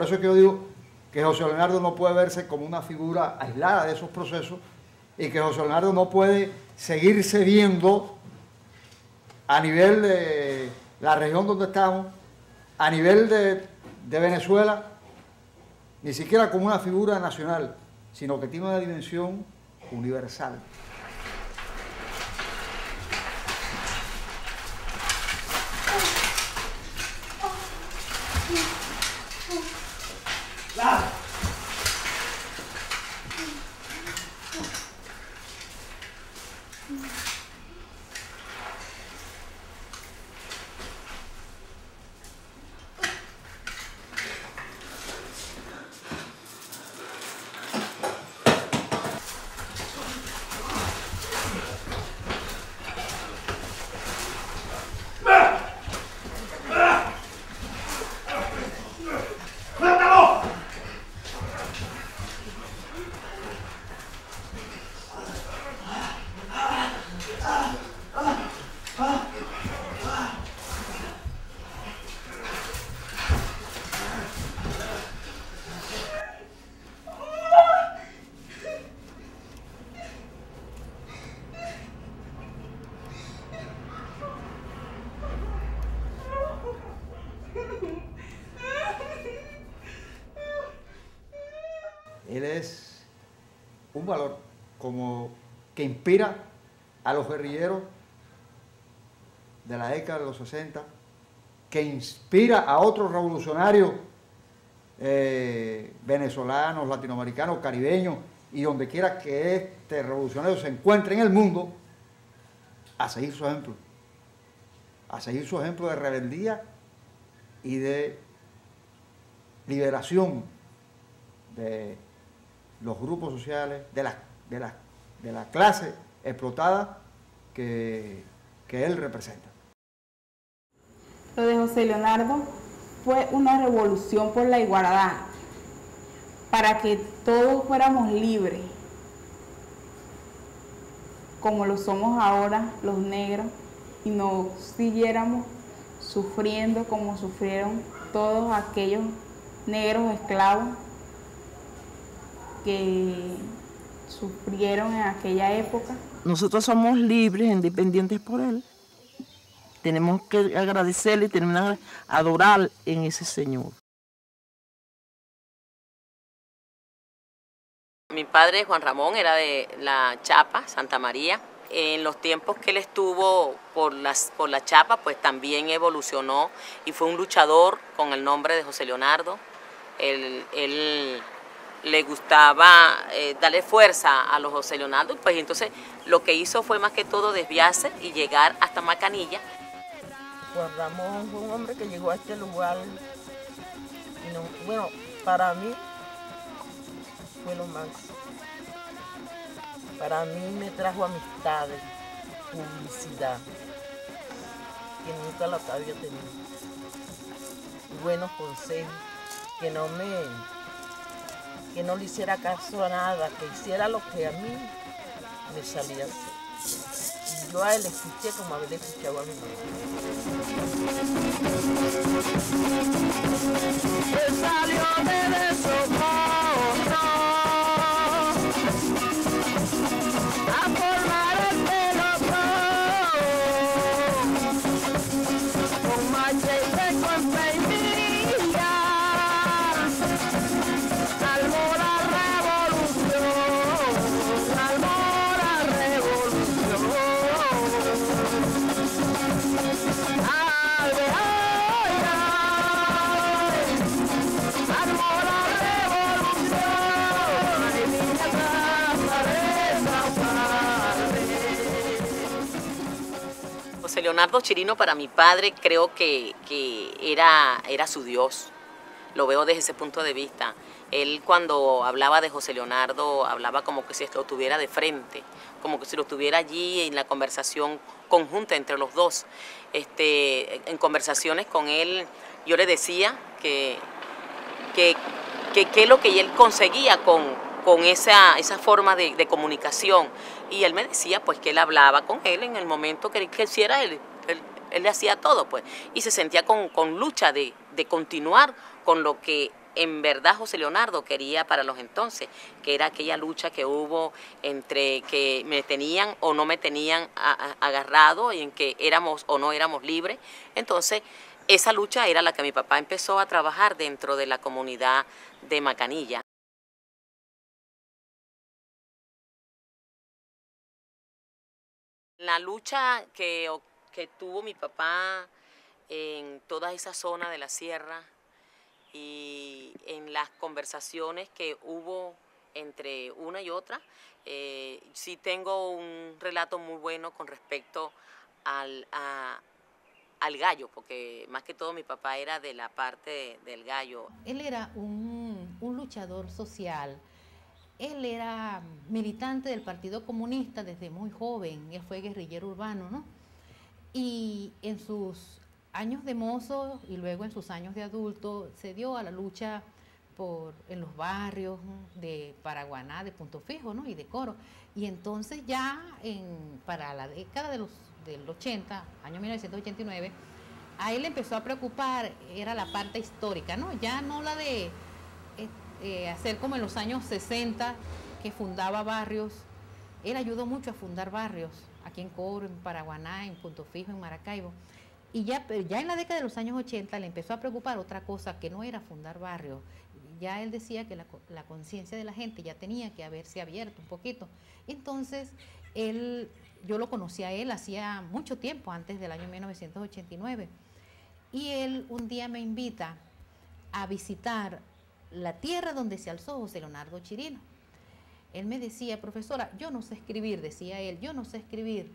eso es que yo digo que José Leonardo no puede verse como una figura aislada de esos procesos y que José Leonardo no puede seguirse viendo a nivel de la región donde estamos, a nivel de Venezuela, ni siquiera como una figura nacional, sino que tiene una dimensión universal. Él es un valor como que inspira a los guerrilleros de la década de los 60, que inspira a otros revolucionarios venezolanos, latinoamericanos, caribeños y donde quiera que este revolucionario se encuentre en el mundo, a seguir su ejemplo. A seguir su ejemplo de rebeldía y de liberación de los grupos sociales, de la clase explotada que él representa. Lo de José Leonardo fue una revolución por la igualdad, para que todos fuéramos libres, como lo somos ahora los negros, y no siguiéramos sufriendo como sufrieron todos aquellos negros esclavos que sufrieron en aquella época. Nosotros somos libres, independientes por él. Tenemos que agradecerle y terminar adorar en ese Señor. Mi padre, Juan Ramón, era de la Chapa, Santa María. En los tiempos que él estuvo por la Chapa, pues también evolucionó y fue un luchador con el nombre de José Leonardo. Él le gustaba darle fuerza a los José Leonardo, pues entonces lo que hizo fue más que todo desviarse y llegar hasta Macanilla. Juan Ramón fue un hombre que llegó a este lugar y no, bueno, para mí fue lo máximo. Para mí me trajo amistades, publicidad, que nunca la había tenido. Y buenos consejos, que no le hiciera caso a nada, que hiciera lo que a mí me salía a hacer. Y yo a él escuché como haber escuchado a mi mamá. Se salió de Socorro a formar el pelotón con machete, con peinilla. José Leonardo Chirino para mi padre creo que era su Dios. Lo veo desde ese punto de vista. Él cuando hablaba de José Leonardo hablaba como que si lo tuviera de frente, como que si lo tuviera allí en la conversación conjunta entre los dos. En conversaciones con él yo le decía que es lo que él conseguía con esa forma de comunicación. Y él me decía pues que él hablaba con él en el momento que él quisiera, él le hacía todo pues. Y se sentía con lucha de continuar con lo que en verdad José Leonardo quería para los entonces, que era aquella lucha que hubo entre que me tenían o no me tenían agarrado, y en que éramos o no éramos libres. Entonces, esa lucha era la que mi papá empezó a trabajar dentro de la comunidad de Macanilla. La lucha que tuvo mi papá en toda esa zona de la sierra y en las conversaciones que hubo entre una y otra, sí tengo un relato muy bueno con respecto al gallo, porque más que todo mi papá era de la parte del gallo. Él era un luchador social. Él era militante del Partido Comunista desde muy joven, él fue guerrillero urbano, ¿no? Y en sus años de mozo y luego en sus años de adulto se dio a la lucha en los barrios, ¿no?, de Paraguaná, de Punto Fijo, ¿no?, y de Coro. Y entonces ya para la década del 80, año 1989, a él le empezó a preocupar, era la parte histórica, ¿no? Ya no la de hacer como en los años 60, que fundaba barrios. Él ayudó mucho a fundar barrios, aquí en Coro, en Paraguaná, en Punto Fijo, en Maracaibo. Y ya en la década de los años 80 le empezó a preocupar otra cosa, que no era fundar barrios. Ya él decía que la conciencia de la gente ya tenía que haberse abierto un poquito. Entonces, yo lo conocí a él hacía mucho tiempo, antes del año 1989. Y él un día me invita a visitar la tierra donde se alzó José Leonardo Chirino. Él me decía: profesora, yo no sé escribir, decía él, yo no sé escribir.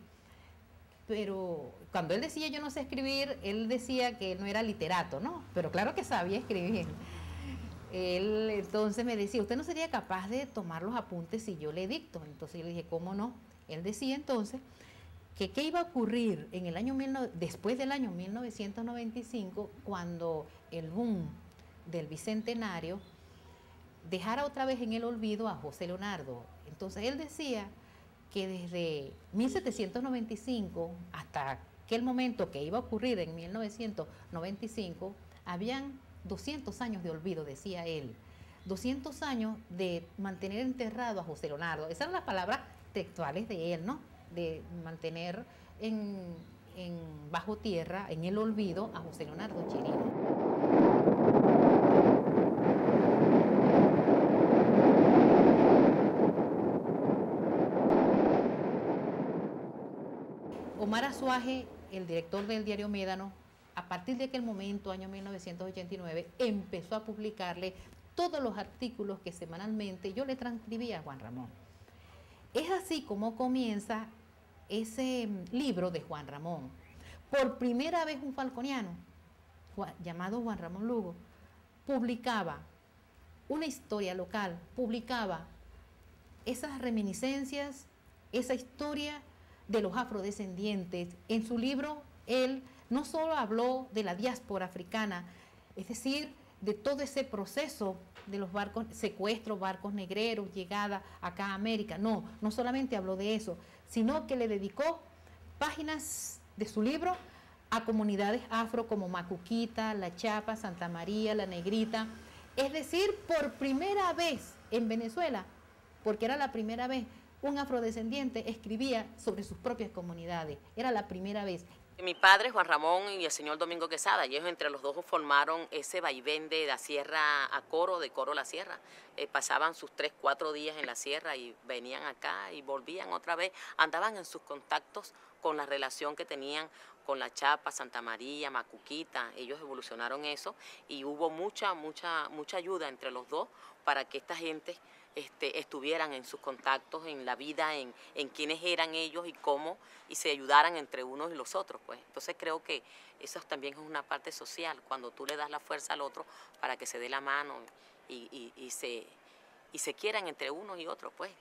Pero cuando él decía yo no sé escribir, él decía que él no era literato, ¿no? Pero claro que sabía escribir. Él entonces me decía: usted no sería capaz de tomar los apuntes si yo le dicto. Entonces yo le dije: ¿cómo no? Él decía entonces que qué iba a ocurrir en el año después del año 1995, cuando el boom del Bicentenario dejara otra vez en el olvido a José Leonardo. Entonces él decía que desde 1795 hasta aquel momento que iba a ocurrir en 1995, habían 200 años de olvido, decía él. 200 años de mantener enterrado a José Leonardo. Esas eran las palabras textuales de él, ¿no? De mantener bajo tierra, en el olvido, a José Leonardo Chirino. Omar Azuaje, el director del diario Médano, a partir de aquel momento, año 1989, empezó a publicarle todos los artículos que semanalmente yo le transcribía a Juan Ramón. Es así como comienza ese libro de Juan Ramón. Por primera vez un falconiano, llamado Juan Ramón Lugo, publicaba una historia local, publicaba esas reminiscencias, esa historia de los afrodescendientes. En su libro, él no solo habló de la diáspora africana, es decir, de todo ese proceso de los barcos, secuestros, barcos negreros, llegada acá a América. No solamente habló de eso, sino que le dedicó páginas de su libro a comunidades afro como Macuquita, La Chapa, Santa María, La Negrita. Es decir, por primera vez en Venezuela, porque era la primera vez, un afrodescendiente escribía sobre sus propias comunidades. Era la primera vez. Mi padre, Juan Ramón, y el señor Domingo Quesada, ellos entre los dos formaron ese vaivén de la sierra a Coro, de Coro a la sierra. Pasaban sus 3, 4 días en la sierra y venían acá y volvían otra vez. Andaban en sus contactos con la relación que tenían con La Chapa, Santa María, Macuquita. Ellos evolucionaron eso y hubo mucha ayuda entre los dos para que esta gente estuvieran en sus contactos, en la vida, en quiénes eran ellos y cómo, y se ayudaran entre unos y los otros, pues. Entonces creo que eso también es una parte social, cuando tú le das la fuerza al otro para que se dé la mano y se quieran entre unos y otros, pues.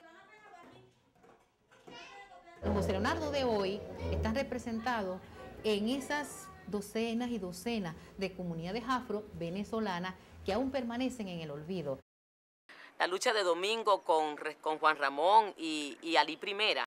Los José Leonardo de hoy están representados en esas docenas y docenas de comunidades afro-venezolanas que aún permanecen en el olvido. La lucha de Domingo con Juan Ramón y Alí Primera.